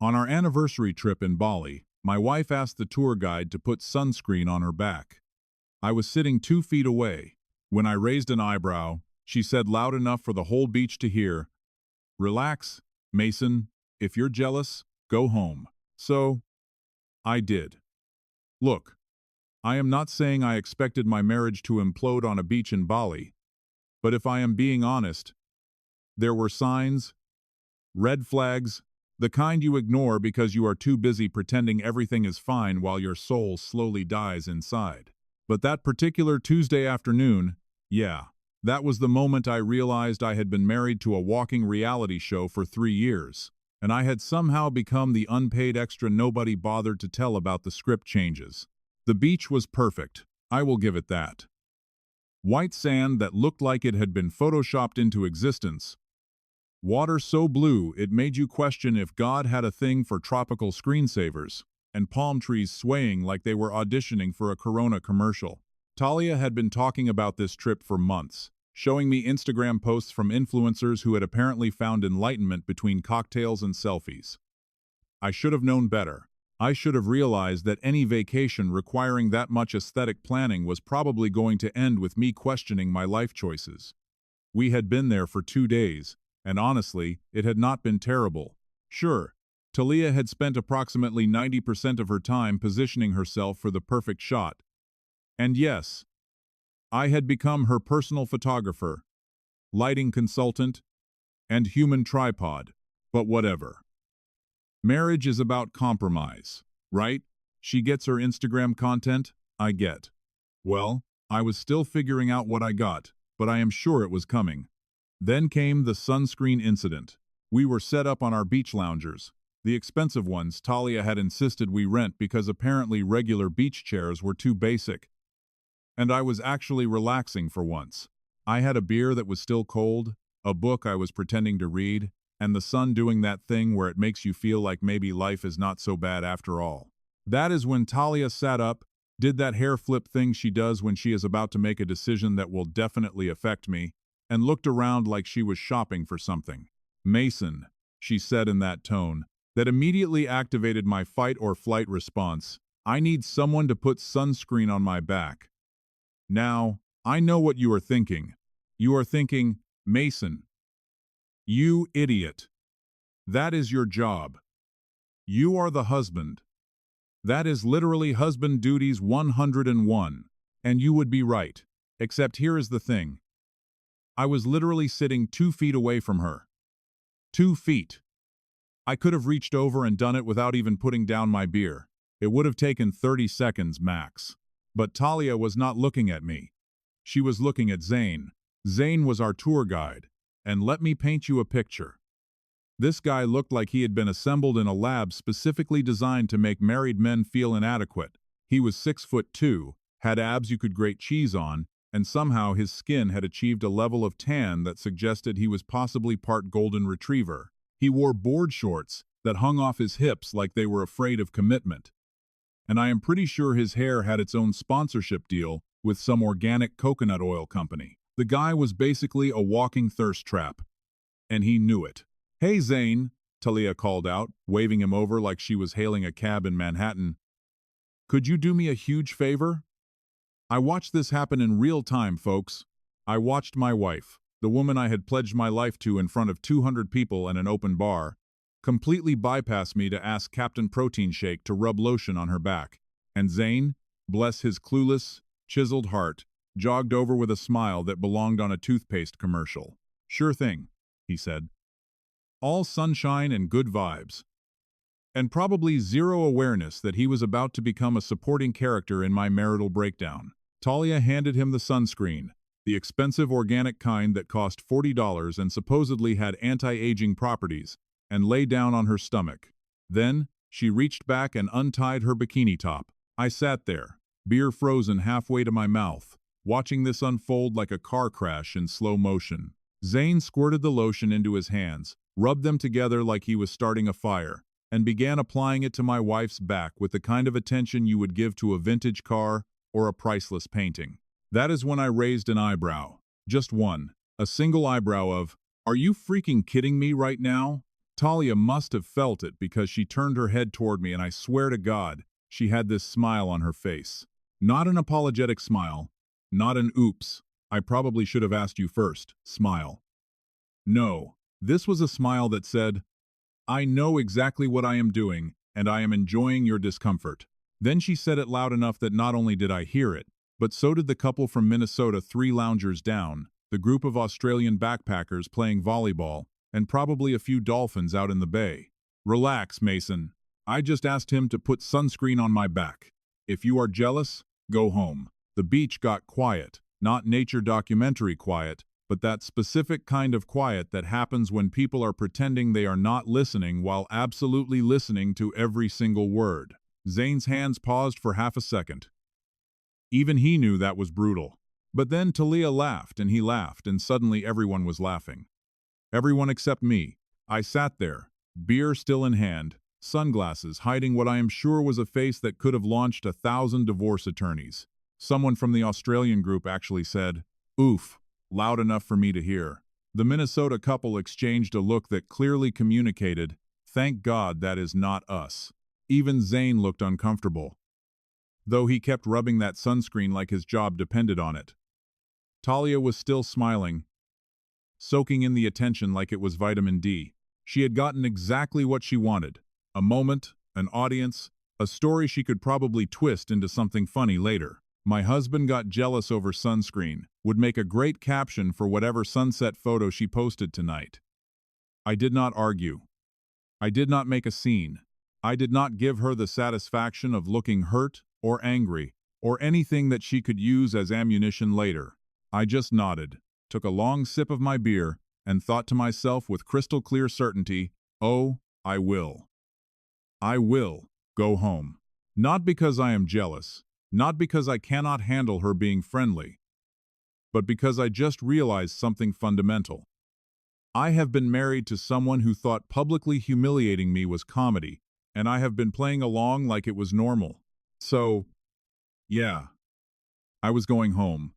On our anniversary trip in Bali, my wife asked the tour guide to put sunscreen on her back. I was sitting 2 feet away. When I raised an eyebrow, she said loud enough for the whole beach to hear, "Relax, Mason. If you're jealous, go home." So, I did. Look, I am not saying I expected my marriage to implode on a beach in Bali, but if I am being honest, there were signs, red flags, the kind you ignore because you are too busy pretending everything is fine while your soul slowly dies inside. But that particular Tuesday afternoon, yeah, that was the moment I realized I had been married to a walking reality show for 3 years, and I had somehow become the unpaid extra nobody bothered to tell about the script changes. The beach was perfect, I will give it that. White sand that looked like it had been photoshopped into existence. Water so blue it made you question if God had a thing for tropical screensavers, and palm trees swaying like they were auditioning for a Corona commercial. Talia had been talking about this trip for months, showing me Instagram posts from influencers who had apparently found enlightenment between cocktails and selfies. I should have known better. I should have realized that any vacation requiring that much aesthetic planning was probably going to end with me questioning my life choices. We had been there for 2 days, and honestly, it had not been terrible. Sure, Talia had spent approximately 90% of her time positioning herself for the perfect shot. And yes, I had become her personal photographer, lighting consultant, and human tripod, but whatever. Marriage is about compromise, right? She gets her Instagram content, I get. Well, I was still figuring out what I got, but I am sure it was coming. Then came the sunscreen incident. We were set up on our beach loungers, the expensive ones Talia had insisted we rent because apparently regular beach chairs were too basic. And I was actually relaxing for once. I had a beer that was still cold, a book I was pretending to read, and the sun doing that thing where it makes you feel like maybe life is not so bad after all. That is when Talia sat up, did that hair flip thing she does when she is about to make a decision that will definitely affect me, and looked around like she was shopping for something. "Mason," she said in that tone, that immediately activated my fight or flight response. "I need someone to put sunscreen on my back." Now, I know what you are thinking. You are thinking, "Mason, you idiot. That is your job. You are the husband. That is literally husband duties 101. And you would be right. Except here is the thing. I was literally sitting 2 feet away from her. 2 feet. I could have reached over and done it without even putting down my beer. It would have taken 30 seconds max. But Talia was not looking at me. She was looking at Zane. Zane was our tour guide. And let me paint you a picture. This guy looked like he had been assembled in a lab specifically designed to make married men feel inadequate. He was 6'2", had abs you could grate cheese on, and somehow his skin had achieved a level of tan that suggested he was possibly part golden retriever. He wore board shorts that hung off his hips like they were afraid of commitment. And I am pretty sure his hair had its own sponsorship deal with some organic coconut oil company. The guy was basically a walking thirst trap. And he knew it. "Hey Zane," Talia called out, waving him over like she was hailing a cab in Manhattan. "Could you do me a huge favor?" I watched this happen in real time, folks. I watched my wife, the woman I had pledged my life to in front of 200 people in an open bar, completely bypass me to ask Captain Protein Shake to rub lotion on her back. And Zane, bless his clueless, chiseled heart, jogged over with a smile that belonged on a toothpaste commercial. "Sure thing," he said. All sunshine and good vibes. And probably zero awareness that he was about to become a supporting character in my marital breakdown. Talia handed him the sunscreen, the expensive organic kind that cost $40 and supposedly had anti-aging properties, and lay down on her stomach. Then, she reached back and untied her bikini top. I sat there, beer frozen halfway to my mouth, watching this unfold like a car crash in slow motion. Zane squirted the lotion into his hands, rubbed them together like he was starting a fire, and began applying it to my wife's back with the kind of attention you would give to a vintage car or a priceless painting. That is when I raised an eyebrow. Just one. A single eyebrow of, "Are you freaking kidding me right now?" Talia must have felt it because she turned her head toward me, and I swear to God, she had this smile on her face. Not an apologetic smile, not an oops, I probably should have asked you first, smile. No, this was a smile that said, I know exactly what I am doing, and I am enjoying your discomfort. Then she said it loud enough that not only did I hear it, but so did the couple from Minnesota 3 loungers down, the group of Australian backpackers playing volleyball, and probably a few dolphins out in the bay. Relax, Mason. I just asked him to put sunscreen on my back. If you are jealous, go home. The beach got quiet, not nature documentary quiet, but that specific kind of quiet that happens when people are pretending they are not listening while absolutely listening to every single word. Zane's hands paused for half a second. Even he knew that was brutal. But then Talia laughed, and he laughed, and suddenly everyone was laughing. Everyone except me. I sat there, beer still in hand, sunglasses hiding what I am sure was a face that could have launched 1,000 divorce attorneys. Someone from the Australian group actually said, "Oof," loud enough for me to hear. The Minnesota couple exchanged a look that clearly communicated, "Thank God that is not us." Even Zane looked uncomfortable, though he kept rubbing that sunscreen like his job depended on it. Talia was still smiling, soaking in the attention like it was vitamin D. She had gotten exactly what she wanted. A moment, an audience, a story she could probably twist into something funny later. My husband got jealous over sunscreen, would make a great caption for whatever sunset photo she posted tonight. I did not argue. I did not make a scene. I did not give her the satisfaction of looking hurt or angry or anything that she could use as ammunition later. I just nodded, took a long sip of my beer, and thought to myself with crystal clear certainty, oh, I will. I will go home. Not because I am jealous, not because I cannot handle her being friendly, but because I just realized something fundamental. I have been married to someone who thought publicly humiliating me was comedy, and I have been playing along like it was normal. So, yeah, I was going home.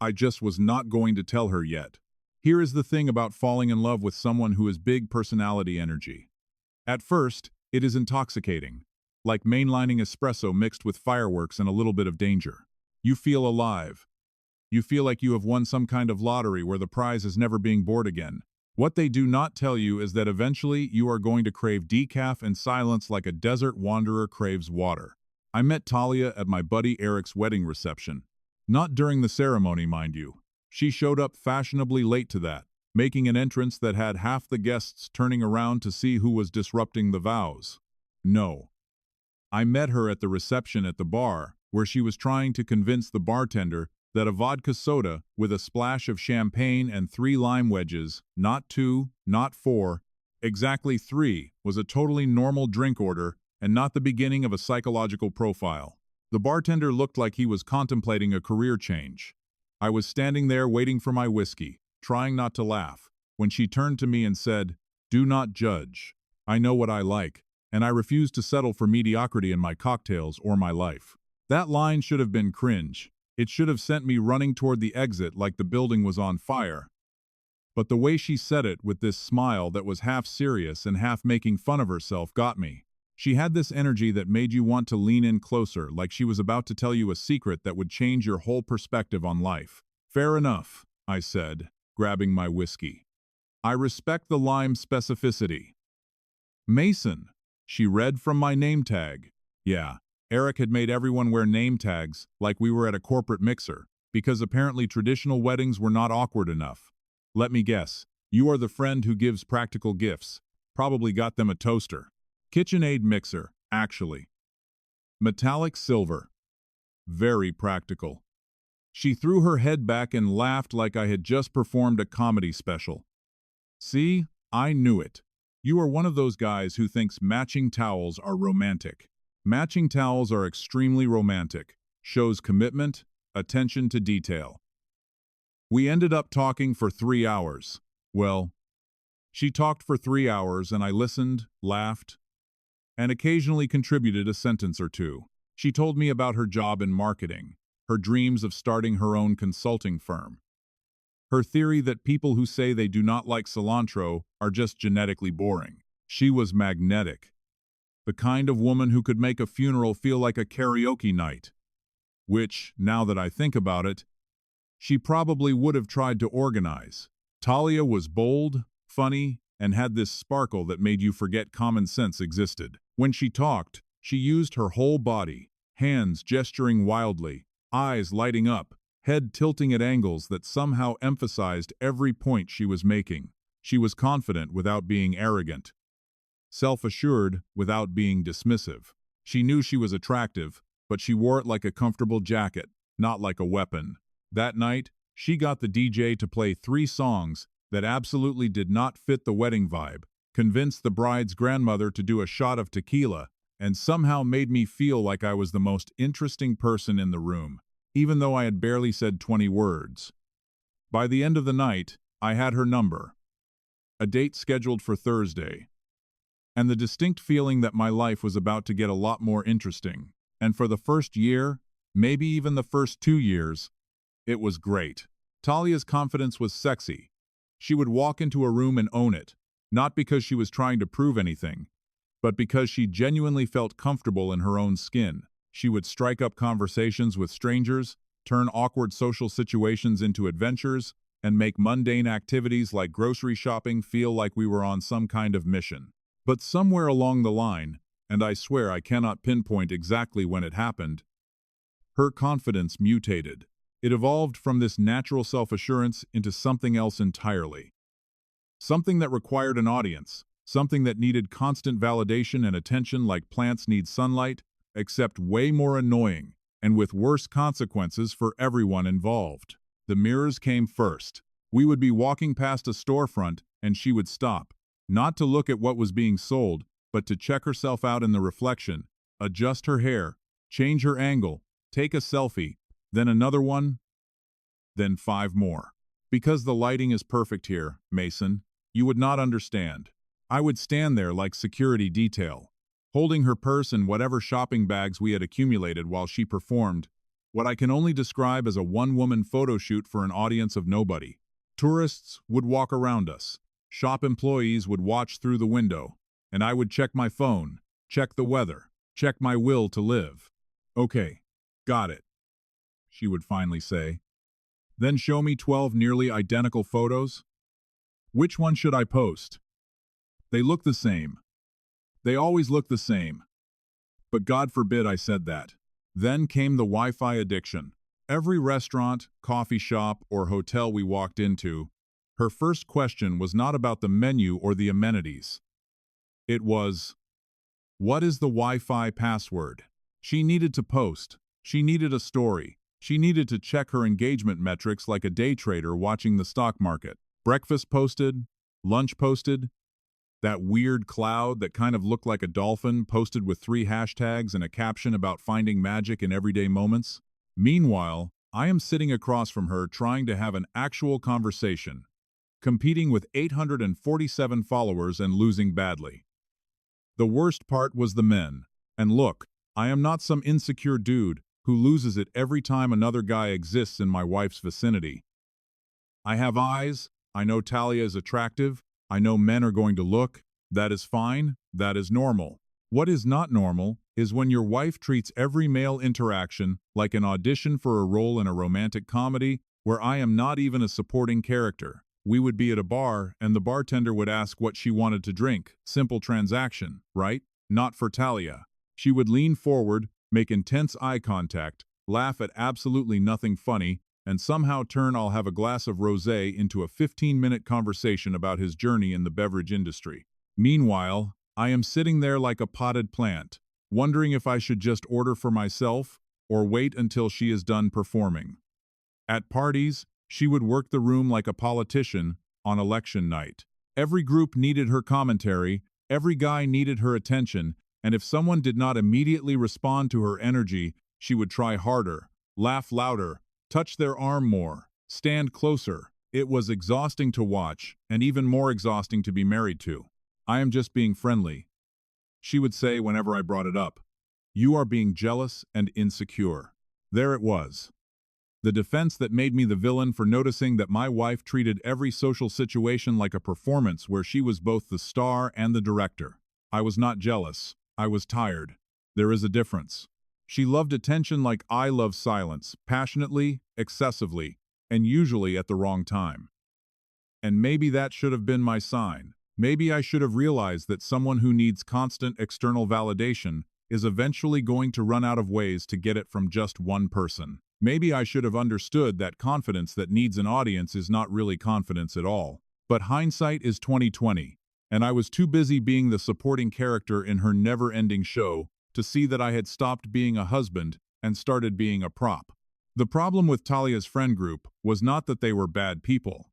I just was not going to tell her yet. Here is the thing about falling in love with someone who has big personality energy. At first, it is intoxicating, like mainlining espresso mixed with fireworks and a little bit of danger. You feel alive. You feel like you have won some kind of lottery where the prize is never being bored again. What they do not tell you is that eventually you are going to crave decaf and silence like a desert wanderer craves water. I met Talia at my buddy Eric's wedding reception. Not during the ceremony, mind you. She showed up fashionably late to that, making an entrance that had half the guests turning around to see who was disrupting the vows. No. I met her at the reception at the bar, where she was trying to convince the bartender that a vodka soda with a splash of champagne and 3 lime wedges, not 2, not 4, exactly 3, was a totally normal drink order and not the beginning of a psychological profile. The bartender looked like he was contemplating a career change. I was standing there waiting for my whiskey, trying not to laugh, when she turned to me and said, "Do not judge. I know what I like, and I refuse to settle for mediocrity in my cocktails or my life." That line should have been cringe. It should have sent me running toward the exit like the building was on fire. But the way she said it with this smile that was half serious and half making fun of herself got me. She had this energy that made you want to lean in closer, like she was about to tell you a secret that would change your whole perspective on life. "Fair enough," I said, grabbing my whiskey. "I respect the lime specificity." "Mason," she read from my name tag. Yeah, Eric had made everyone wear name tags like we were at a corporate mixer, because apparently traditional weddings were not awkward enough. Let me guess, you are the friend who gives practical gifts. Probably got them a toaster. KitchenAid mixer, actually. Metallic silver. Very practical. She threw her head back and laughed like I had just performed a comedy special. "See, I knew it. You are one of those guys who thinks matching towels are romantic. Matching towels are extremely romantic. Shows commitment, attention to detail." We ended up talking for 3 hours. Well, she talked for 3 hours and I listened, laughed, and occasionally contributed a sentence or two. She told me about her job in marketing, her dreams of starting her own consulting firm, Her theory that people who say they do not like cilantro are just genetically boring. She was magnetic. The kind of woman who could make a funeral feel like a karaoke night. Which, now that I think about it, she probably would have tried to organize. Talia was bold, funny, and had this sparkle that made you forget common sense existed. When she talked, she used her whole body, hands gesturing wildly, eyes lighting up, head tilting at angles that somehow emphasized every point she was making. She was confident without being arrogant, self-assured without being dismissive. She knew she was attractive, but she wore it like a comfortable jacket, not like a weapon. That night, she got the DJ to play 3 songs that absolutely did not fit the wedding vibe, convinced the bride's grandmother to do a shot of tequila, and somehow made me feel like I was the most interesting person in the room, even though I had barely said 20 words. By the end of the night, I had her number, a date scheduled for Thursday, and the distinct feeling that my life was about to get a lot more interesting. And for the first year, maybe even the first 2 years, it was great. Talia's confidence was sexy. She would walk into a room and own it, not because she was trying to prove anything, but because she genuinely felt comfortable in her own skin. She would strike up conversations with strangers, turn awkward social situations into adventures, and make mundane activities like grocery shopping feel like we were on some kind of mission. But somewhere along the line, and I swear I cannot pinpoint exactly when it happened, her confidence mutated. It evolved from this natural self-assurance into something else entirely. Something that required an audience, something that needed constant validation and attention like plants need sunlight, except way more annoying, and with worse consequences for everyone involved. The mirrors came first. We would be walking past a storefront, and she would stop, not to look at what was being sold, but to check herself out in the reflection, adjust her hair, change her angle, take a selfie, then another one, then 5 more. Because the lighting is perfect here, Mason, you would not understand. I would stand there like security detail, holding her purse and whatever shopping bags we had accumulated while she performed what I can only describe as a one-woman photo shoot for an audience of nobody. Tourists would walk around us. Shop employees would watch through the window, and I would check my phone, check the weather, check my will to live. Okay, got it, she would finally say. Then show me 12 nearly identical photos. Which one should I post? They look the same. They always look the same. But God forbid I said that. Then came the Wi-Fi addiction. Every restaurant, coffee shop, or hotel we walked into, her first question was not about the menu or the amenities. It was, what is the Wi-Fi password? She needed to post. She needed a story. She needed to check her engagement metrics like a day trader watching the stock market. Breakfast posted, lunch posted, that weird cloud that kind of looked like a dolphin posted with 3 hashtags and a caption about finding magic in everyday moments. Meanwhile, I am sitting across from her trying to have an actual conversation, competing with 847 followers and losing badly. The worst part was the men. And look, I am not some insecure dude who loses it every time another guy exists in my wife's vicinity. I have eyes. I know Talia is attractive. I know men are going to look. That is fine. That is normal. What is not normal is when your wife treats every male interaction like an audition for a role in a romantic comedy where I am not even a supporting character. We would be at a bar and the bartender would ask what she wanted to drink. Simple transaction, right? Not for Talia. She would lean forward, make intense eye contact, laugh at absolutely nothing funny, and somehow turn "I'll have a glass of rosé" into a 15-minute conversation about his journey in the beverage industry. Meanwhile, I am sitting there like a potted plant, wondering if I should just order for myself or wait until she is done performing. At parties, she would work the room like a politician on election night. Every group needed her commentary, every guy needed her attention, and if someone did not immediately respond to her energy, she would try harder, laugh louder, touch their arm more, stand closer. It was exhausting to watch, and even more exhausting to be married to. I am just being friendly, she would say whenever I brought it up. You are being jealous and insecure. There it was. The defense that made me the villain for noticing that my wife treated every social situation like a performance where she was both the star and the director. I was not jealous. I was tired. There is a difference. She loved attention like I love silence, passionately, excessively, and usually at the wrong time. And maybe that should have been my sign. Maybe I should have realized that someone who needs constant external validation is eventually going to run out of ways to get it from just one person. Maybe I should have understood that confidence that needs an audience is not really confidence at all. But hindsight is 20/20, and I was too busy being the supporting character in her never-ending show to see that I had stopped being a husband and started being a prop. The problem with Talia's friend group was not that they were bad people.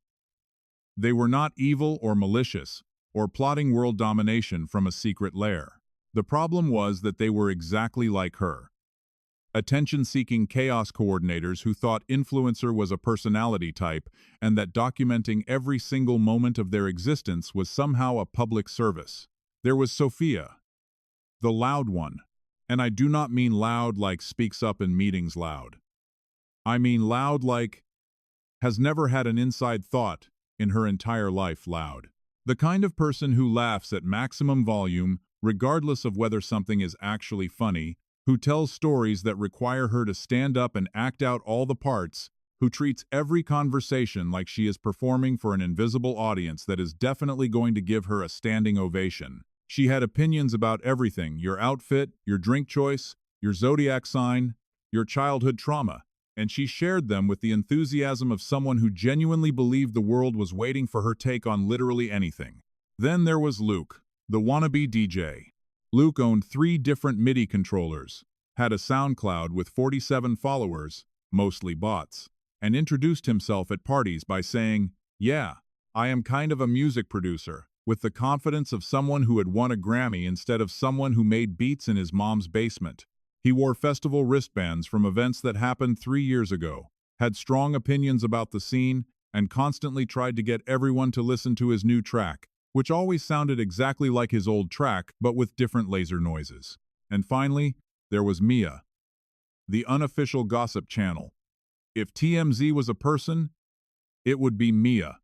They were not evil or malicious, or plotting world domination from a secret lair. The problem was that they were exactly like her. Attention-seeking chaos coordinators who thought influencer was a personality type and that documenting every single moment of their existence was somehow a public service. There was Sophia, the loud one, and I do not mean loud like speaks up in meetings loud. I mean loud like has never had an inside thought in her entire life loud. The kind of person who laughs at maximum volume regardless of whether something is actually funny, who tells stories that require her to stand up and act out all the parts, who treats every conversation like she is performing for an invisible audience that is definitely going to give her a standing ovation. She had opinions about everything: your outfit, your drink choice, your zodiac sign, your childhood trauma, and she shared them with the enthusiasm of someone who genuinely believed the world was waiting for her take on literally anything. Then there was Luke, the wannabe DJ. Luke owned 3 different MIDI controllers, had a SoundCloud with 47 followers, mostly bots, and introduced himself at parties by saying, "Yeah, I am kind of a music producer," with the confidence of someone who had won a Grammy instead of someone who made beats in his mom's basement. He wore festival wristbands from events that happened 3 years ago, had strong opinions about the scene, and constantly tried to get everyone to listen to his new track, which always sounded exactly like his old track, but with different laser noises. And finally, there was Mia, the unofficial gossip channel. If TMZ was a person, it would be Mia.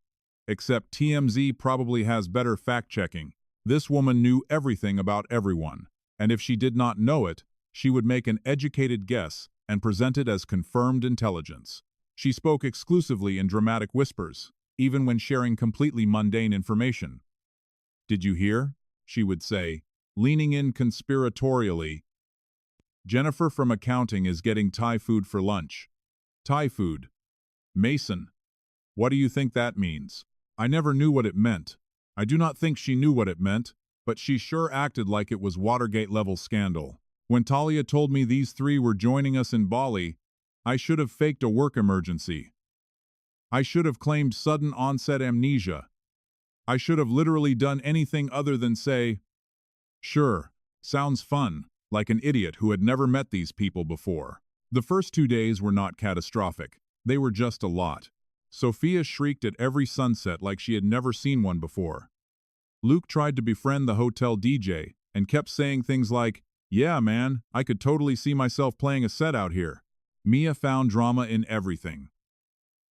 Except TMZ probably has better fact-checking. This woman knew everything about everyone, and if she did not know it, she would make an educated guess and present it as confirmed intelligence. She spoke exclusively in dramatic whispers, even when sharing completely mundane information. "Did you hear?" she would say, leaning in conspiratorially. "Jennifer from accounting is getting Thai food for lunch." Thai food. Mason. What do you think that means? I never knew what it meant. I do not think she knew what it meant, but she sure acted like it was Watergate-level scandal. When Talia told me these 3 were joining us in Bali, I should have faked a work emergency. I should have claimed sudden onset amnesia. I should have literally done anything other than say, "Sure, sounds fun," like an idiot who had never met these people before. The first 2 days were not catastrophic. They were just a lot. Sophia shrieked at every sunset like she had never seen one before. Luke tried to befriend the hotel DJ and kept saying things like, "Yeah, man, I could totally see myself playing a set out here." Mia found drama in everything.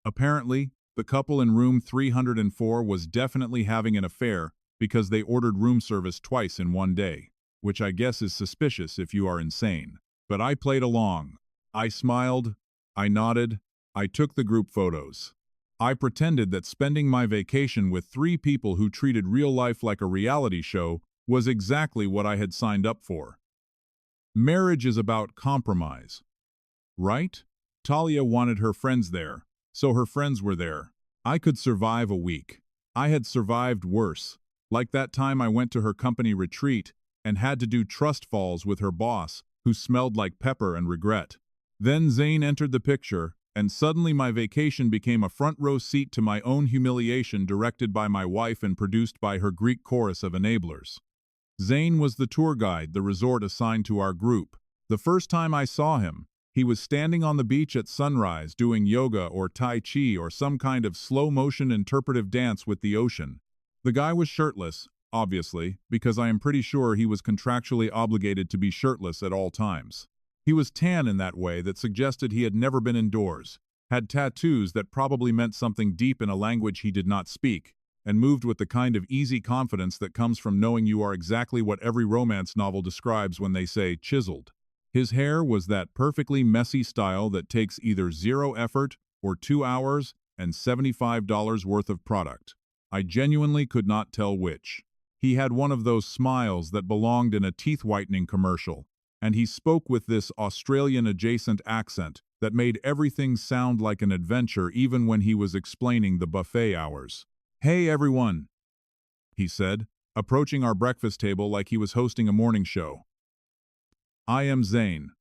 Apparently, the couple in room 304 was definitely having an affair because they ordered room service twice in one day, which I guess is suspicious if you are insane. But I played along. I smiled, I nodded, I took the group photos. I pretended that spending my vacation with 3 people who treated real life like a reality show was exactly what I had signed up for. Marriage is about compromise, right? Talia wanted her friends there, so her friends were there. I could survive a week. I had survived worse, like that time I went to her company retreat and had to do trust falls with her boss, who smelled like pepper and regret. Then Zane entered the picture, and suddenly my vacation became a front-row seat to my own humiliation, directed by my wife and produced by her Greek chorus of enablers. Zane was the tour guide the resort assigned to our group. The first time I saw him, he was standing on the beach at sunrise doing yoga or tai chi or some kind of slow-motion interpretive dance with the ocean. The guy was shirtless, obviously, because I am pretty sure he was contractually obligated to be shirtless at all times. He was tan in that way that suggested he had never been indoors, had tattoos that probably meant something deep in a language he did not speak, and moved with the kind of easy confidence that comes from knowing you are exactly what every romance novel describes when they say chiseled. His hair was that perfectly messy style that takes either zero effort or 2 hours and $75 worth of product. I genuinely could not tell which. He had one of those smiles that belonged in a teeth-whitening commercial, and he spoke with this Australian-adjacent accent that made everything sound like an adventure even when he was explaining the buffet hours. "Hey everyone," he said, approaching our breakfast table like he was hosting a morning show. "I am Zane.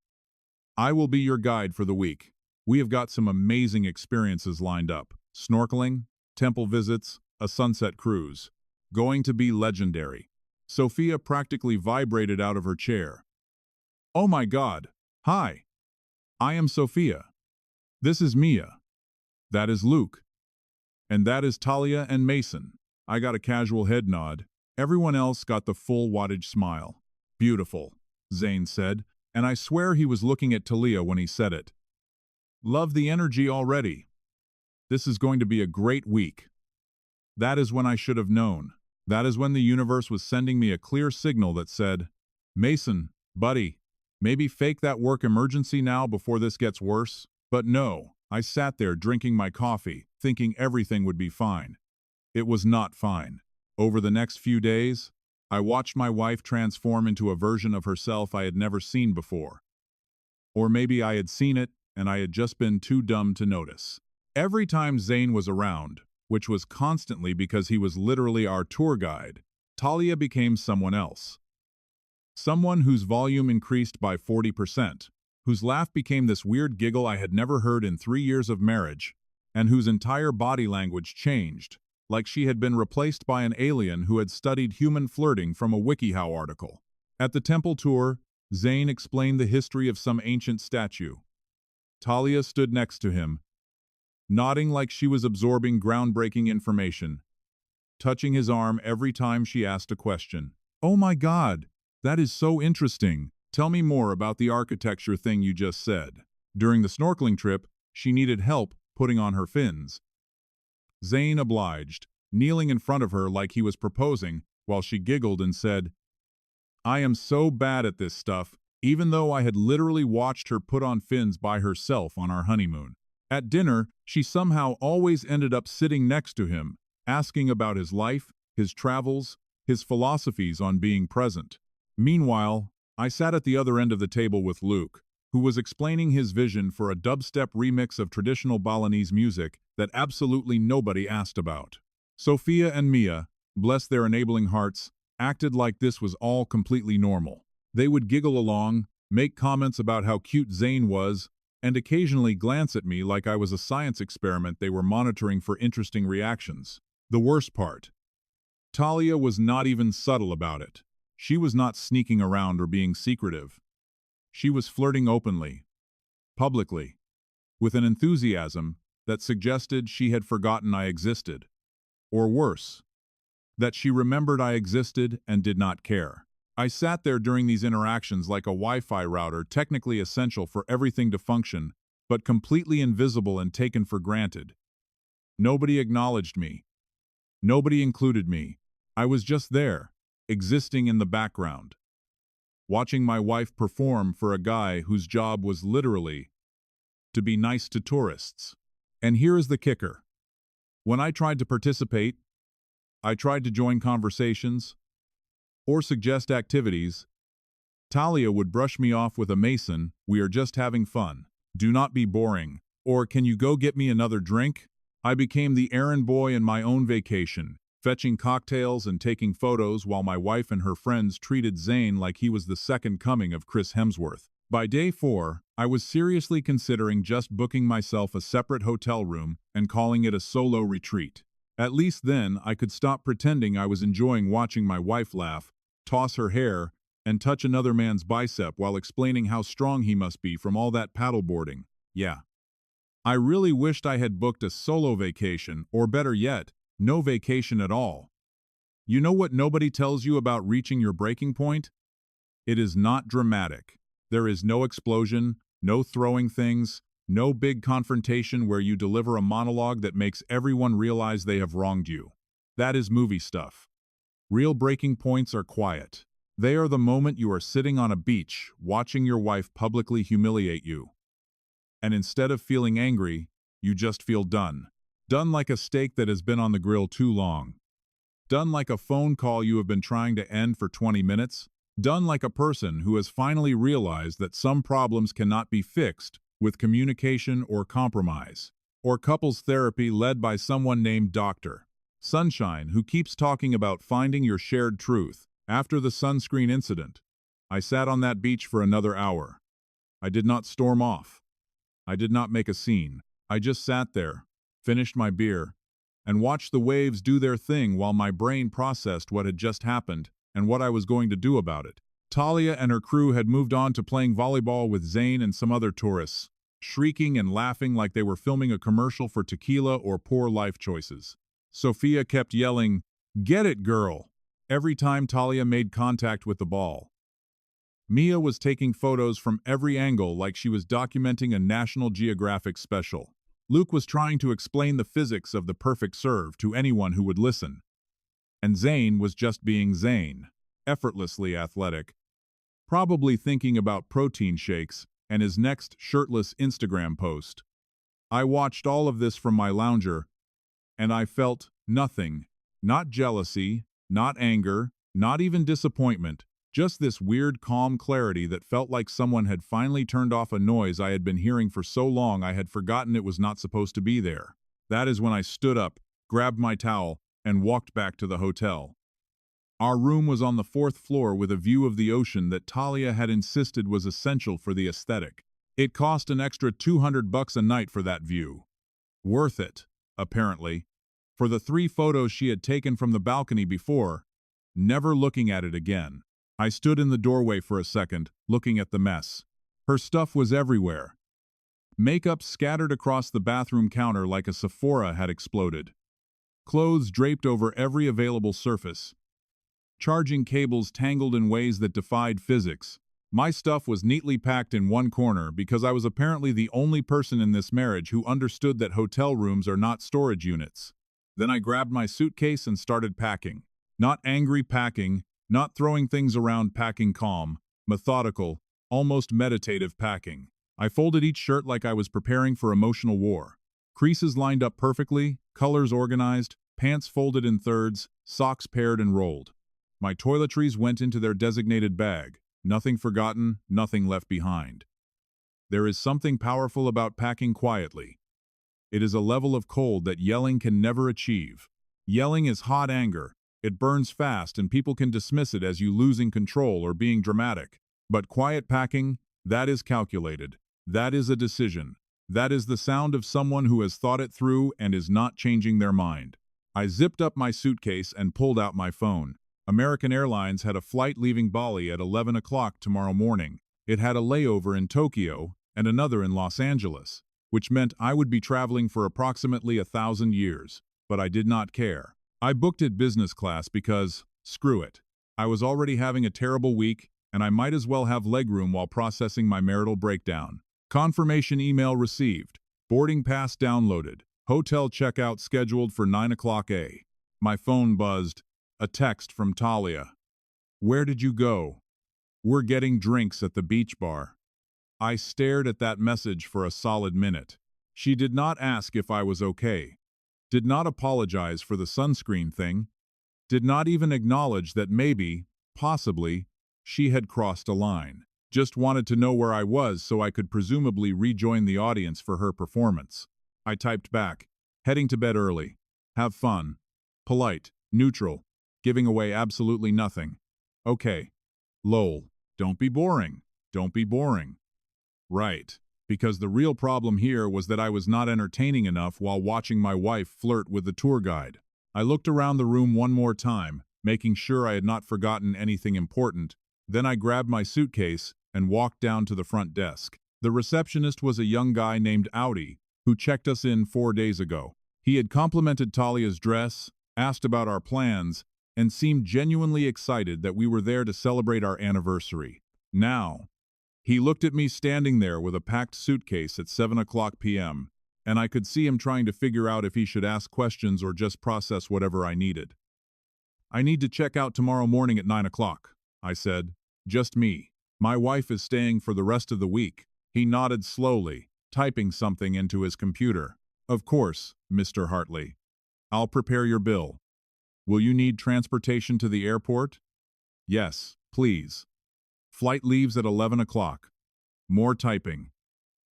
I will be your guide for the week. We have got some amazing experiences lined up. Snorkeling, temple visits, a sunset cruise. Going to be legendary." Sophia practically vibrated out of her chair. "Oh my God. Hi. I am Sophia. This is Mia. That is Luke. And that is Talia and Mason." I got a casual head nod. Everyone else got the full wattage smile. "Beautiful," Zane said, and I swear he was looking at Talia when he said it. "Love the energy already. This is going to be a great week." That is when I should have known. That is when the universe was sending me a clear signal that said, "Mason, buddy, maybe fake that work emergency now before this gets worse." But no, I sat there drinking my coffee, thinking everything would be fine. It was not fine. Over the next few days, I watched my wife transform into a version of herself I had never seen before. Or maybe I had seen it, and I had just been too dumb to notice. Every time Zane was around, which was constantly because he was literally our tour guide, Talia became someone else. Someone whose volume increased by 40%, whose laugh became this weird giggle I had never heard in 3 years of marriage, and whose entire body language changed, like she had been replaced by an alien who had studied human flirting from a WikiHow article. At the temple tour, Zane explained the history of some ancient statue. Talia stood next to him, nodding like she was absorbing groundbreaking information, touching his arm every time she asked a question. "Oh my God, that is so interesting. Tell me more about the architecture thing you just said." During the snorkeling trip, she needed help putting on her fins. Zane obliged, kneeling in front of her like he was proposing, while she giggled and said, "I am so bad at this stuff," even though I had literally watched her put on fins by herself on our honeymoon. At dinner, she somehow always ended up sitting next to him, asking about his life, his travels, his philosophies on being present. Meanwhile, I sat at the other end of the table with Luke, who was explaining his vision for a dubstep remix of traditional Balinese music that absolutely nobody asked about. Sophia and Mia, bless their enabling hearts, acted like this was all completely normal. They would giggle along, make comments about how cute Zane was, and occasionally glance at me like I was a science experiment they were monitoring for interesting reactions. The worst part: Talia was not even subtle about it. She was not sneaking around or being secretive. She was flirting openly, publicly, with an enthusiasm that suggested she had forgotten I existed. Or worse, that she remembered I existed and did not care. I sat there during these interactions like a Wi-Fi router, technically essential for everything to function, but completely invisible and taken for granted. Nobody acknowledged me. Nobody included me. I was just there, existing in the background, watching my wife perform for a guy whose job was literally to be nice to tourists. And here is the kicker. When I tried to participate, I tried to join conversations or suggest activities, Talia would brush me off with a "Mason, we are just having fun. Do not be boring." Or, "Can you go get me another drink?" I became the errand boy in my own vacation, fetching cocktails and taking photos while my wife and her friends treated Zane like he was the second coming of Chris Hemsworth. By day 4, I was seriously considering just booking myself a separate hotel room and calling it a solo retreat. At least then I could stop pretending I was enjoying watching my wife laugh, toss her hair, and touch another man's bicep while explaining how strong he must be from all that paddleboarding. Yeah. I really wished I had booked a solo vacation, or better yet, no vacation at all. You know what nobody tells you about reaching your breaking point? It is not dramatic. There is no explosion, no throwing things, No big confrontation where you deliver a monologue that makes everyone realize they have wronged you. That is movie stuff. Real breaking points are quiet. They are the moment you are sitting on a beach, watching your wife publicly humiliate you. And instead of feeling angry, you just feel done. Done like a steak that has been on the grill too long. Done like a phone call you have been trying to end for 20 minutes. Done like a person who has finally realized that some problems cannot be fixed with communication or compromise. Or couples therapy led by someone named Dr. Sunshine, who keeps talking about finding your shared truth. After the sunscreen incident, I sat on that beach for another hour. I did not storm off. I did not make a scene. I just sat there, finished my beer, and watched the waves do their thing while my brain processed what had just happened and what I was going to do about it. Talia and her crew had moved on to playing volleyball with Zane and some other tourists, shrieking and laughing like they were filming a commercial for tequila or poor life choices. Sophia kept yelling, "Get it, girl!" every time Talia made contact with the ball. Mia was taking photos from every angle like she was documenting a National Geographic special. Luke was trying to explain the physics of the perfect serve to anyone who would listen. And Zane was just being Zane, effortlessly athletic, probably thinking about protein shakes and his next shirtless Instagram post. I watched all of this from my lounger, and I felt nothing. Not jealousy, not anger, not even disappointment, just this weird calm clarity that felt like someone had finally turned off a noise I had been hearing for so long I had forgotten it was not supposed to be there. That is when I stood up, grabbed my towel, and walked back to the hotel. Our room was on the 4th floor with a view of the ocean that Talia had insisted was essential for the aesthetic. It cost an extra $200 a night for that view. Worth it, apparently, for the 3 photos she had taken from the balcony before, never looking at it again. I stood in the doorway for a second, looking at the mess. Her stuff was everywhere. Makeup scattered across the bathroom counter like a Sephora had exploded. Clothes draped over every available surface. Charging cables tangled in ways that defied physics. My stuff was neatly packed in one corner because I was apparently the only person in this marriage who understood that hotel rooms are not storage units. Then I grabbed my suitcase and started packing. Not angry packing, not throwing things around, packing calm, methodical, almost meditative packing. I folded each shirt like I was preparing for emotional war. Creases lined up perfectly, colors organized, pants folded in thirds, socks paired and rolled. My toiletries went into their designated bag. Nothing forgotten, nothing left behind. There is something powerful about packing quietly. It is a level of cold that yelling can never achieve. Yelling is hot anger. It burns fast and people can dismiss it as you losing control or being dramatic. But quiet packing, that is calculated. That is a decision. That is the sound of someone who has thought it through and is not changing their mind. I zipped up my suitcase and pulled out my phone. American Airlines had a flight leaving Bali at 11 o'clock tomorrow morning. It had a layover in Tokyo and another in Los Angeles, which meant I would be traveling for approximately 1,000 years. But I did not care. I booked it business class because, screw it. I was already having a terrible week, and I might as well have legroom while processing my marital breakdown. Confirmation email received. Boarding pass downloaded. Hotel checkout scheduled for 9 o'clock a.m. My phone buzzed. A text from Talia. "Where did you go?" "We're getting drinks at the beach bar." I stared at that message for a solid minute. She did not ask if I was okay. Did not apologize for the sunscreen thing. Did not even acknowledge that maybe, possibly, she had crossed a line. Just wanted to know where I was so I could presumably rejoin the audience for her performance. I typed back, "Heading to bed early. Have fun." Polite, neutral, giving away absolutely nothing. Okay. Lol. Don't be boring. Don't be boring. Right. Because the real problem here was that I was not entertaining enough while watching my wife flirt with the tour guide. I looked around the room one more time, making sure I had not forgotten anything important. Then I grabbed my suitcase and walked down to the front desk. The receptionist was a young guy named Audi, who checked us in 4 days ago. He had complimented Talia's dress, asked about our plans, and seemed genuinely excited that we were there to celebrate our anniversary. Now, He looked at me standing there with a packed suitcase at 7 p.m., and I could see him trying to figure out if he should ask questions or just process whatever I needed. "I need to check out tomorrow morning at 9 o'clock, I said. "Just me. My wife is staying for the rest of the week." He nodded slowly, typing something into his computer. "Of course, Mr. Hartley. I'll prepare your bill. Will you need transportation to the airport?" "Yes, please." "Flight leaves at 11 o'clock. More typing.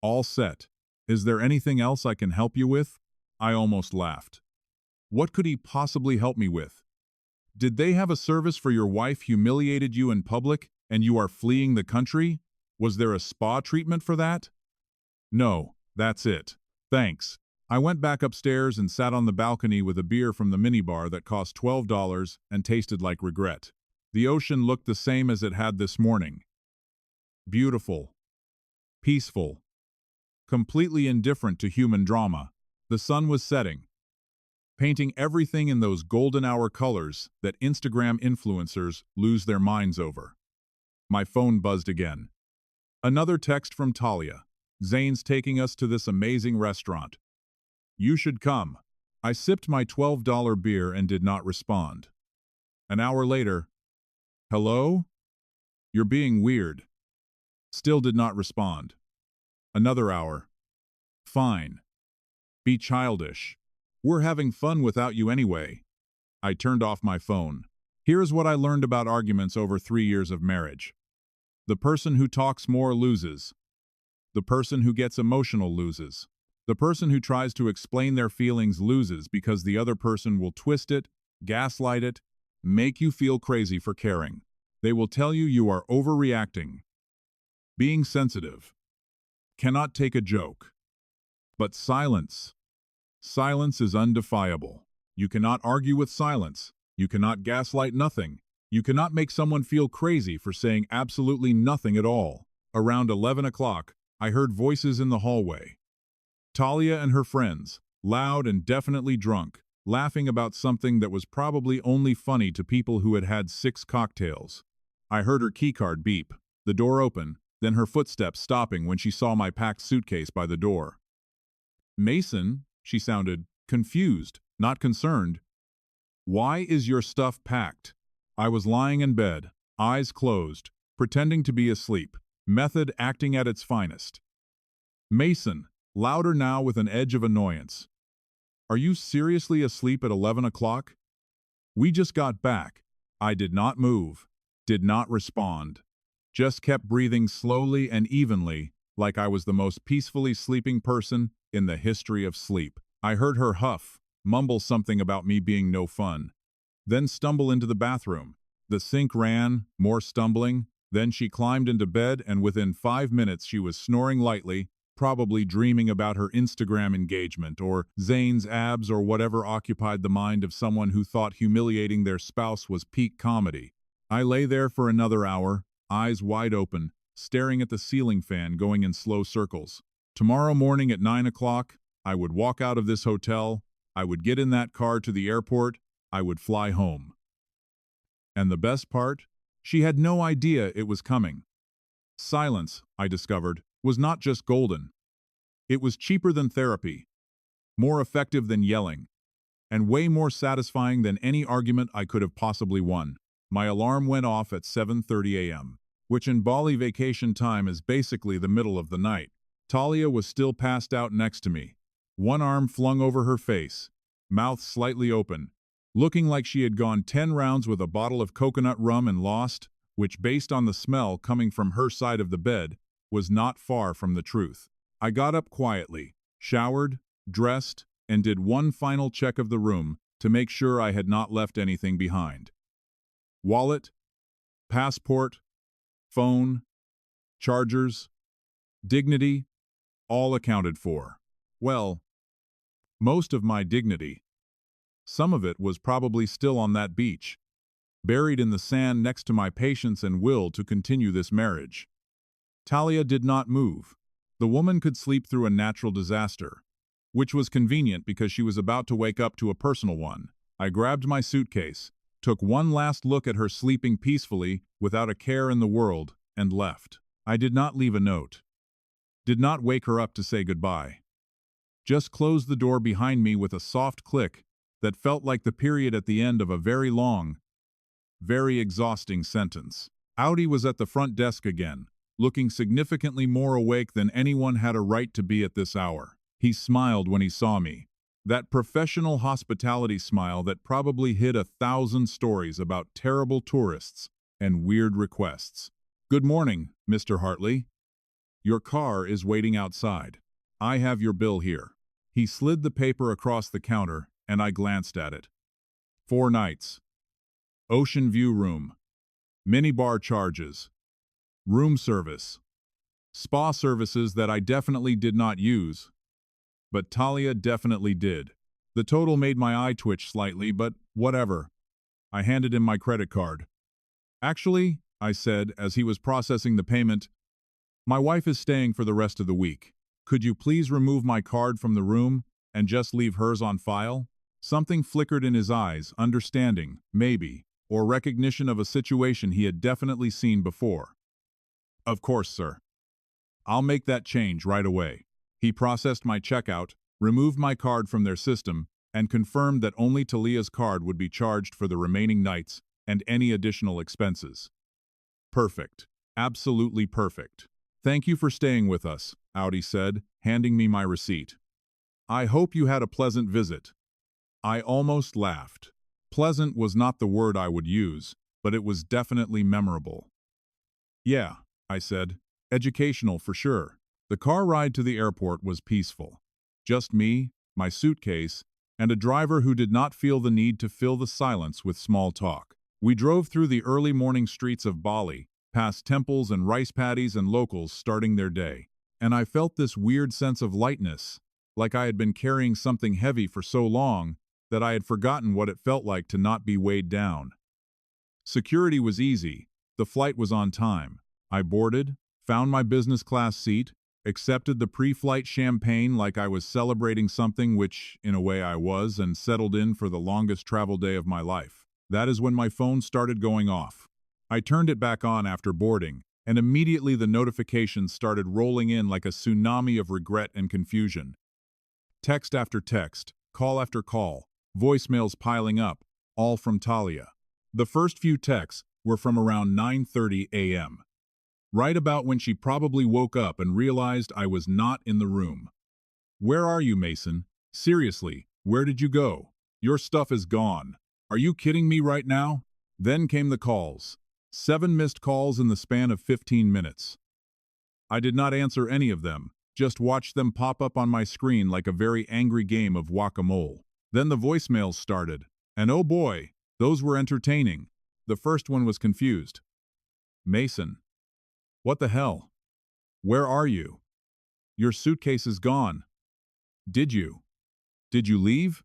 All set. Is there anything else I can help you with?" I almost laughed. What could he possibly help me with? Did they have a service for your wife humiliated you in public and you are fleeing the country? Was there a spa treatment for that? "No, that's it. Thanks." I went back upstairs and sat on the balcony with a beer from the minibar that cost $12 and tasted like regret. The ocean looked the same as it had this morning. Beautiful. Peaceful. Completely indifferent to human drama. The sun was setting, painting everything in those golden hour colors that Instagram influencers lose their minds over. My phone buzzed again. Another text from Talia. "Zane's taking us to this amazing restaurant. You should come." I sipped my $12 beer and did not respond. An hour later, "Hello? You're being weird." Still did not respond. Another hour. "Fine. Be childish. We're having fun without you anyway." I turned off my phone. Here is what I learned about arguments over 3 years of marriage. The person who talks more loses. The person who gets emotional loses. The person who tries to explain their feelings loses because the other person will twist it, gaslight it, make you feel crazy for caring. They will tell you you are overreacting. Being sensitive. Cannot take a joke. But silence. Silence is undefiable. You cannot argue with silence. You cannot gaslight nothing. You cannot make someone feel crazy for saying absolutely nothing at all. Around 11 o'clock, I heard voices in the hallway. Talia and her friends, loud and definitely drunk, laughing about something that was probably only funny to people who had had 6 cocktails. I heard her keycard beep, the door open, then her footsteps stopping when she saw my packed suitcase by the door. "Mason," she sounded, confused, not concerned. "Why is your stuff packed?" I was lying in bed, eyes closed, pretending to be asleep, method acting at its finest. "Mason," louder now with an edge of annoyance. "Are you seriously asleep at 11 o'clock? We just got back." I did not move, did not respond, just kept breathing slowly and evenly, like I was the most peacefully sleeping person in the history of sleep. I heard her huff, mumble something about me being no fun, then stumble into the bathroom. The sink ran, more stumbling, then she climbed into bed and within 5 minutes she was snoring lightly, probably dreaming about her Instagram engagement or Zane's abs or whatever occupied the mind of someone who thought humiliating their spouse was peak comedy. I lay there for another hour, eyes wide open, staring at the ceiling fan going in slow circles. Tomorrow morning at 9 o'clock, I would walk out of this hotel, I would get in that car to the airport, I would fly home. And the best part? She had no idea it was coming. Silence, I discovered, was not just golden. It was cheaper than therapy, more effective than yelling, and way more satisfying than any argument I could have possibly won. My alarm went off at 7:30 a.m., which in Bali vacation time is basically the middle of the night. Talia was still passed out next to me, one arm flung over her face, mouth slightly open, looking like she had gone 10 rounds with a bottle of coconut rum and lost, which based on the smell coming from her side of the bed, was not far from the truth. I got up quietly, showered, dressed, and did one final check of the room to make sure I had not left anything behind. Wallet, passport, phone, chargers, dignity, all accounted for. Well, most of my dignity. Some of it was probably still on that beach, buried in the sand next to my patience and will to continue this marriage. Talia did not move. The woman could sleep through a natural disaster, which was convenient because she was about to wake up to a personal one. I grabbed my suitcase, took one last look at her sleeping peacefully without a care in the world, and left. I did not leave a note. Did not wake her up to say goodbye. Just closed the door behind me with a soft click that felt like the period at the end of a very long, very exhausting sentence. Audi was at the front desk again, looking significantly more awake than anyone had a right to be at this hour. He smiled when he saw me. That professional hospitality smile that probably hid 1,000 stories about terrible tourists and weird requests. "Good morning, Mr. Hartley. Your car is waiting outside. I have your bill here." He slid the paper across the counter, and I glanced at it. 4 nights. Ocean view room. Minibar charges. Room service. Spa services that I definitely did not use. But Talia definitely did. The total made my eye twitch slightly, but whatever. I handed him my credit card. "Actually," I said as he was processing the payment, "my wife is staying for the rest of the week. Could you please remove my card from the room and just leave hers on file?" Something flickered in his eyes, understanding, maybe, or recognition of a situation he had definitely seen before. "Of course, sir. I'll make that change right away." He processed my checkout, removed my card from their system, and confirmed that only Talia's card would be charged for the remaining nights and any additional expenses. Perfect. Absolutely perfect. "Thank you for staying with us," Audi said, handing me my receipt. "I hope you had a pleasant visit." I almost laughed. Pleasant was not the word I would use, but it was definitely memorable. "Yeah," I said. "Educational for sure." The car ride to the airport was peaceful. Just me, my suitcase, and a driver who did not feel the need to fill the silence with small talk. We drove through the early morning streets of Bali, past temples and rice paddies and locals starting their day, and I felt this weird sense of lightness, like I had been carrying something heavy for so long that I had forgotten what it felt like to not be weighed down. Security was easy. The flight was on time. I boarded, found my business class seat, accepted the pre-flight champagne like I was celebrating something, which, in a way, I was, and settled in for the longest travel day of my life. That is when my phone started going off. I turned it back on after boarding, and immediately the notifications started rolling in like a tsunami of regret and confusion. Text after text, call after call, voicemails piling up, all from Talia. The first few texts were from around 9:30 a.m. Right about when she probably woke up and realized I was not in the room. "Where are you, Mason? Seriously, where did you go? Your stuff is gone. Are you kidding me right now?" Then came the calls. 7 missed calls in the span of 15 minutes. I did not answer any of them, just watched them pop up on my screen like a very angry game of whack-a-mole. Then the voicemails started, and oh boy, those were entertaining. The first one was confused. "Mason. What the hell? Where are you? Your suitcase is gone. Did you leave?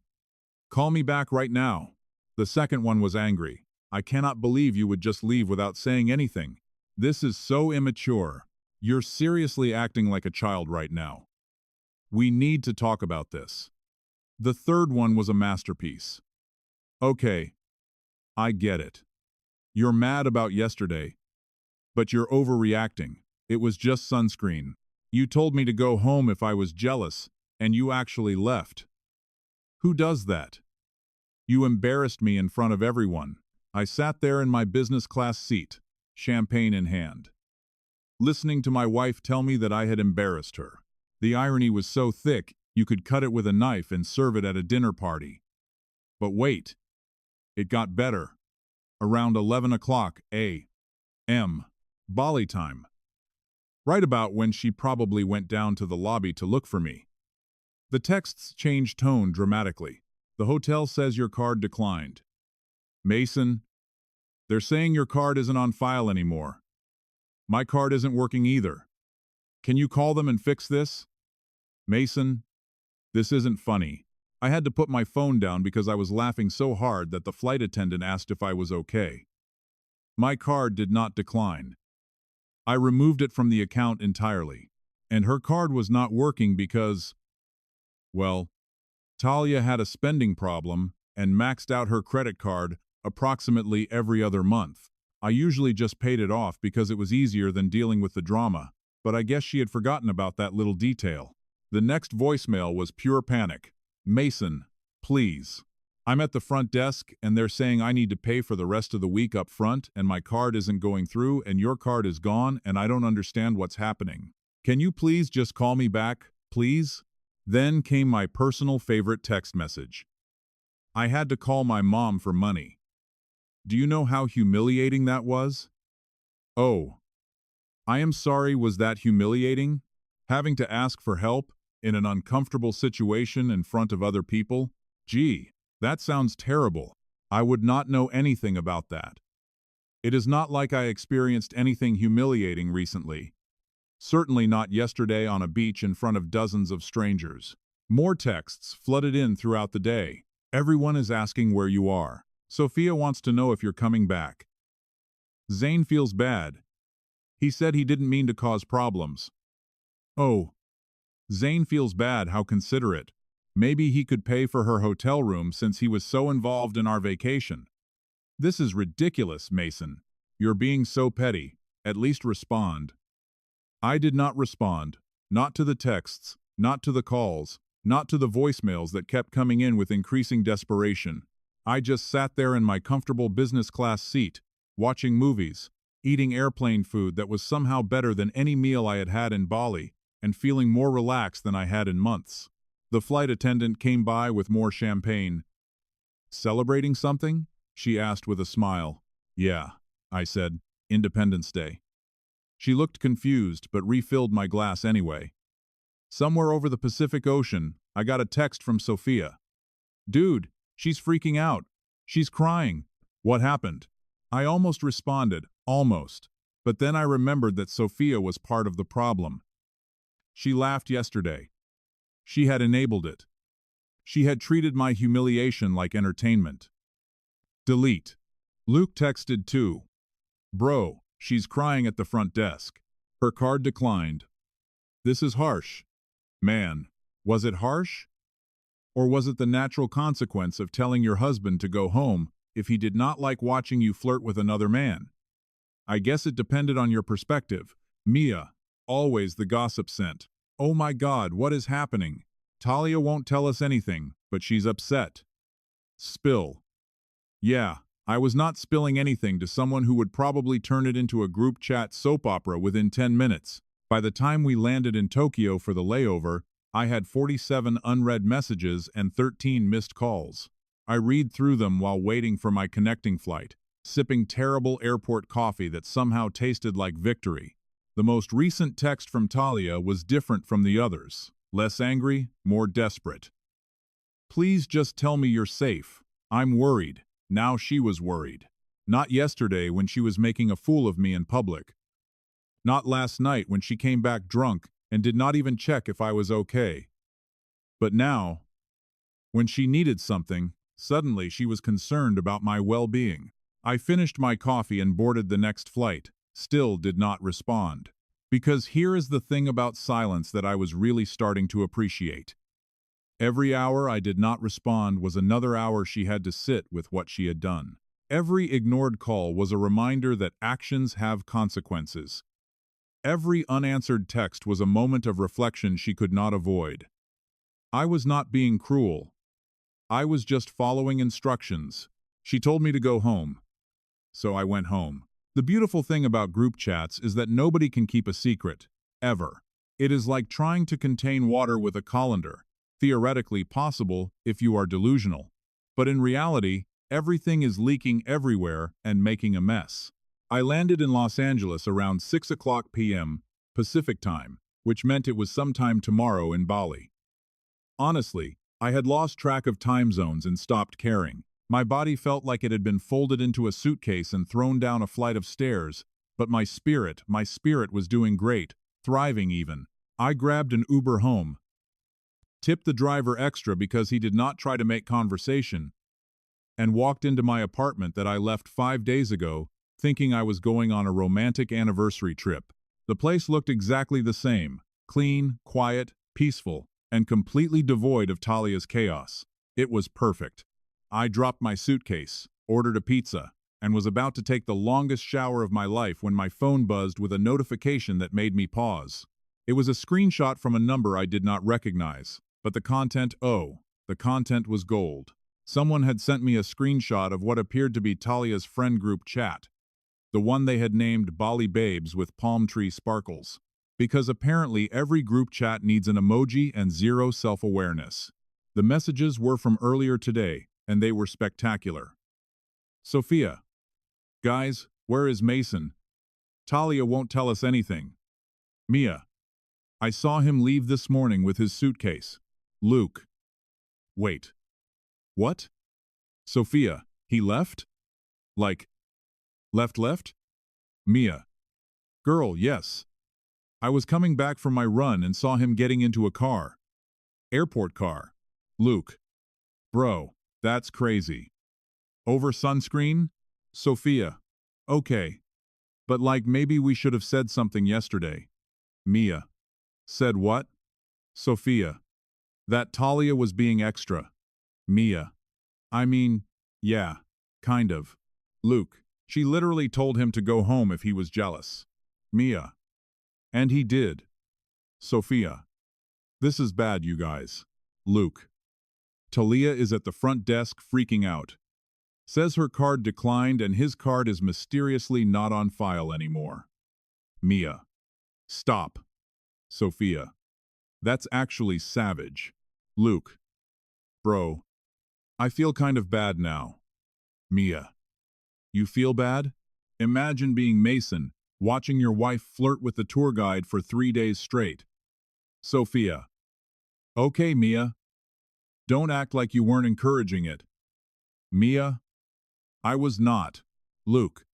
Call me back right now." The second one was angry. "I cannot believe you would just leave without saying anything. This is so immature. You're seriously acting like a child right now. We need to talk about this." The third one was a masterpiece. "Okay, I get it. You're mad about yesterday, but you're overreacting. It was just sunscreen. You told me to go home if I was jealous, and you actually left. Who does that? You embarrassed me in front of everyone." I sat there in my business class seat, champagne in hand, listening to my wife tell me that I had embarrassed her. The irony was so thick, you could cut it with a knife and serve it at a dinner party. But wait, it got better. Around 11 o'clock a.m. Bali time. Right about when she probably went down to the lobby to look for me. The texts changed tone dramatically. "The hotel says your card declined. Mason, they're saying your card isn't on file anymore. My card isn't working either. Can you call them and fix this? Mason, this isn't funny." I had to put my phone down because I was laughing so hard that the flight attendant asked if I was okay. My card did not decline. I removed it from the account entirely, and her card was not working because, well, Talia had a spending problem and maxed out her credit card approximately every other month. I usually just paid it off because it was easier than dealing with the drama, but I guess she had forgotten about that little detail. The next voicemail was pure panic. Mason, please. I'm at the front desk and they're saying I need to pay for the rest of the week up front and my card isn't going through and your card is gone and I don't understand what's happening. Can you please just call me back, please? Then came my personal favorite text message. I had to call my mom for money. Do you know how humiliating that was? Oh, I am sorry, was that humiliating? Having to ask for help in an uncomfortable situation in front of other people? Gee, that sounds terrible. I would not know anything about that. It is not like I experienced anything humiliating recently. Certainly not yesterday on a beach in front of dozens of strangers. More texts flooded in throughout the day. Everyone is asking where you are. Sophia wants to know if you're coming back. Zane feels bad. He said he didn't mean to cause problems. Oh, Zane feels bad, how considerate. Maybe he could pay for her hotel room since he was so involved in our vacation. This is ridiculous, Mason. You're being so petty. At least respond. I did not respond. Not to the texts, not to the calls, not to the voicemails that kept coming in with increasing desperation. I just sat there in my comfortable business class seat, watching movies, eating airplane food that was somehow better than any meal I had had in Bali, and feeling more relaxed than I had in months. The flight attendant came by with more champagne. Celebrating something? She asked with a smile. Yeah, I said, Independence Day. She looked confused, but refilled my glass anyway. Somewhere over the Pacific Ocean, I got a text from Sophia. Dude, she's freaking out. She's crying. What happened? I almost responded, almost. But then I remembered that Sophia was part of the problem. She laughed yesterday. She had enabled it. She had treated my humiliation like entertainment. Delete. Luke texted too. Bro, she's crying at the front desk. Her card declined. This is harsh. Man, was it harsh? Or was it the natural consequence of telling your husband to go home if he did not like watching you flirt with another man? I guess it depended on your perspective. Mia, always the gossip scent. Oh my God, what is happening? Talia won't tell us anything, but she's upset. Spill. Yeah, I was not spilling anything to someone who would probably turn it into a group chat soap opera within 10 minutes. By the time we landed in Tokyo for the layover, I had 47 unread messages and 13 missed calls. I read through them while waiting for my connecting flight, sipping terrible airport coffee that somehow tasted like victory. The most recent text from Talia was different from the others, less angry, more desperate. Please just tell me you're safe. I'm worried. Now she was worried. Not yesterday when she was making a fool of me in public. Not last night when she came back drunk and did not even check if I was okay. But now, when she needed something, suddenly she was concerned about my well-being. I finished my coffee and boarded the next flight, still did not respond. Because here is the thing about silence that I was really starting to appreciate. Every hour I did not respond was another hour she had to sit with what she had done. Every ignored call was a reminder that actions have consequences. Every unanswered text was a moment of reflection she could not avoid. I was not being cruel. I was just following instructions. She told me to go home. So I went home. The beautiful thing about group chats is that nobody can keep a secret, ever. It is like trying to contain water with a colander, theoretically possible if you are delusional. But in reality, everything is leaking everywhere and making a mess. I landed in Los Angeles around 6:00 p.m. Pacific time, which meant it was sometime tomorrow in Bali. Honestly, I had lost track of time zones and stopped caring. My body felt like it had been folded into a suitcase and thrown down a flight of stairs, but my spirit was doing great, thriving even. I grabbed an Uber home, tipped the driver extra because he did not try to make conversation, and walked into my apartment that I left 5 days ago, thinking I was going on a romantic anniversary trip. The place looked exactly the same, clean, quiet, peaceful, and completely devoid of Talia's chaos. It was perfect. I dropped my suitcase, ordered a pizza, and was about to take the longest shower of my life when my phone buzzed with a notification that made me pause. It was a screenshot from a number I did not recognize, but the content was gold. Someone had sent me a screenshot of what appeared to be Talia's friend group chat, the one they had named Bali Babes with palm tree sparkles, because apparently every group chat needs an emoji and zero self-awareness. The messages were from earlier today, and they were spectacular. Sophia. Guys, where is Mason? Talia won't tell us anything. Mia. I saw him leave this morning with his suitcase. Luke. Wait. What? Sophia, he left? Like, left? Mia. Girl, yes. I was coming back from my run and saw him getting into a car. Airport car. Luke. Bro, that's crazy. Over sunscreen? Sophia. Okay. But like maybe we should have said something yesterday. Mia. Said what? Sophia. That Talia was being extra. Mia. I mean, yeah, kind of. Luke. She literally told him to go home if he was jealous. Mia. And he did. Sophia. This is bad, you guys. Luke. Talia is at the front desk freaking out. Says her card declined and his card is mysteriously not on file anymore. Mia. Stop. Sophia. That's actually savage. Luke. Bro. I feel kind of bad now. Mia. You feel bad? Imagine being Mason, watching your wife flirt with the tour guide for 3 days straight. Sophia. Okay, Mia. Don't act like you weren't encouraging it. Mia. I was not. Luke.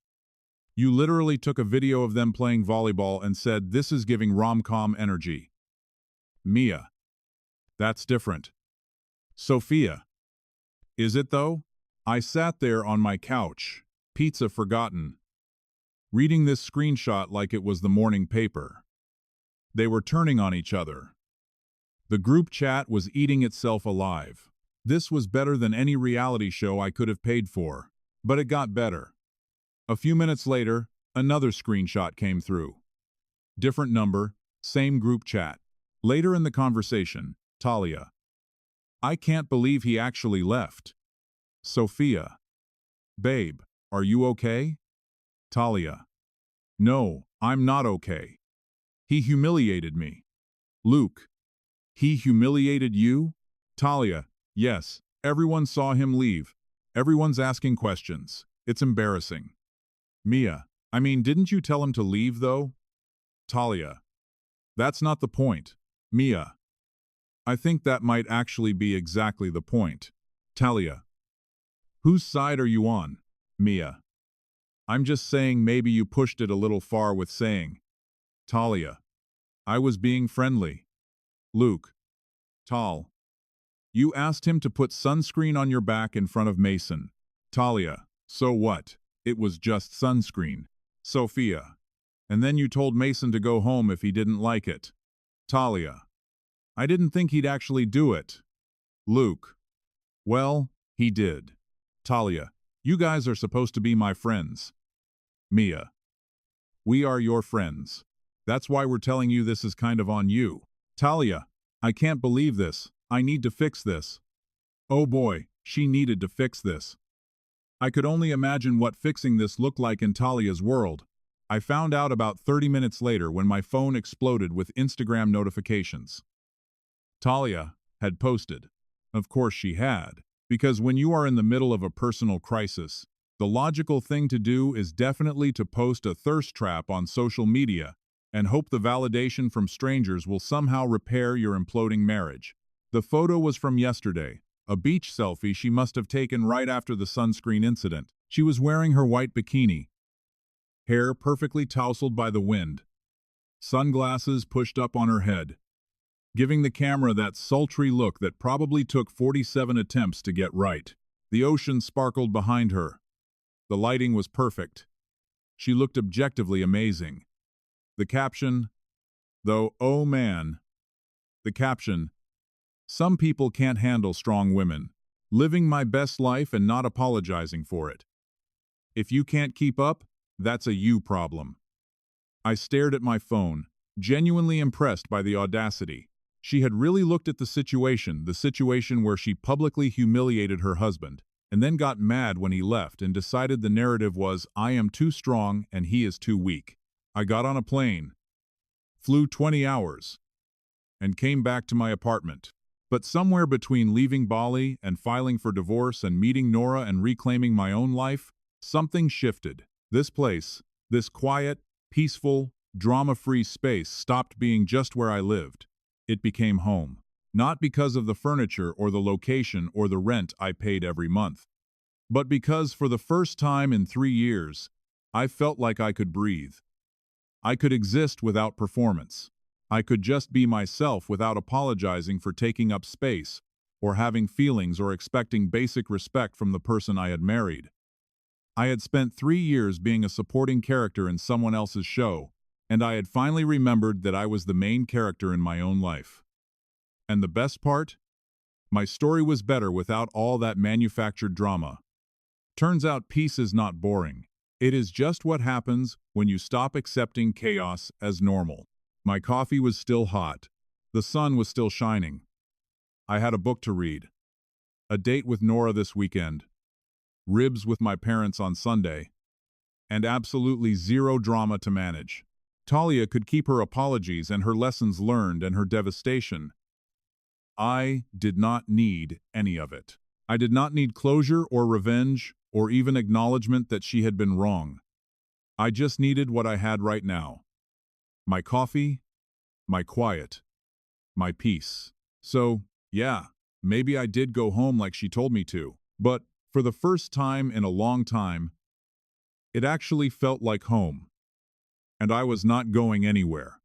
You literally took a video of them playing volleyball and said this is giving rom-com energy. Mia. That's different. Sophia. Is it though? I sat there on my couch, pizza forgotten, reading this screenshot like it was the morning paper. They were turning on each other. The group chat was eating itself alive. This was better than any reality show I could have paid for, but it got better. A few minutes later, another screenshot came through. Different number, same group chat. Later in the conversation, Talia. I can't believe he actually left. Sophia. Babe, are you okay? Talia. No, I'm not okay. He humiliated me. Luke. He humiliated you? Talia. Yes, everyone saw him leave. Everyone's asking questions. It's embarrassing. Mia. I mean, didn't you tell him to leave, though? Talia. That's not the point. Mia. I think that might actually be exactly the point. Talia. Whose side are you on? Mia. I'm just saying maybe you pushed it a little far with saying. Talia. I was being friendly. Luke. Tal. You asked him to put sunscreen on your back in front of Mason. Talia. So what? It was just sunscreen. Sophia. And then you told Mason to go home if he didn't like it. Talia. I didn't think he'd actually do it. Luke. Well, he did. Talia. You guys are supposed to be my friends. Mia. We are your friends. That's why we're telling you this is kind of on you. Talia. I can't believe this. I need to fix this. Oh boy, she needed to fix this. I could only imagine what fixing this looked like in Talia's world. I found out about 30 minutes later when my phone exploded with Instagram notifications. Talia had posted. Of course she had, because when you are in the middle of a personal crisis, the logical thing to do is definitely to post a thirst trap on social media and hope the validation from strangers will somehow repair your imploding marriage. The photo was from yesterday, a beach selfie she must have taken right after the sunscreen incident. She was wearing her white bikini, hair perfectly tousled by the wind, sunglasses pushed up on her head, giving the camera that sultry look that probably took 47 attempts to get right. The ocean sparkled behind her. The lighting was perfect. She looked objectively amazing. The caption, though, oh man. The caption, some people can't handle strong women. Living my best life and not apologizing for it. If you can't keep up, that's a you problem. I stared at my phone, genuinely impressed by the audacity. She had really looked at the situation where she publicly humiliated her husband, and then got mad when he left and decided the narrative was, I am too strong and he is too weak. I got on a plane, flew 20 hours, and came back to my apartment. But somewhere between leaving Bali and filing for divorce and meeting Nora and reclaiming my own life, something shifted. This place, this quiet, peaceful, drama-free space stopped being just where I lived. It became home. Not because of the furniture or the location or the rent I paid every month, but because for the first time in 3 years, I felt like I could breathe. I could exist without performance. I could just be myself without apologizing for taking up space, or having feelings or expecting basic respect from the person I had married. I had spent 3 years being a supporting character in someone else's show, and I had finally remembered that I was the main character in my own life. And the best part? My story was better without all that manufactured drama. Turns out peace is not boring. It is just what happens when you stop accepting chaos as normal. My coffee was still hot. The sun was still shining. I had a book to read. A date with Nora this weekend. Ribs with my parents on Sunday. And absolutely zero drama to manage. Talia could keep her apologies and her lessons learned and her devastation. I did not need any of it. I did not need closure or revenge or even acknowledgement that she had been wrong. I just needed what I had right now. My coffee, my quiet, my peace. So, yeah, maybe I did go home like she told me to, but for the first time in a long time, it actually felt like home. And I was not going anywhere.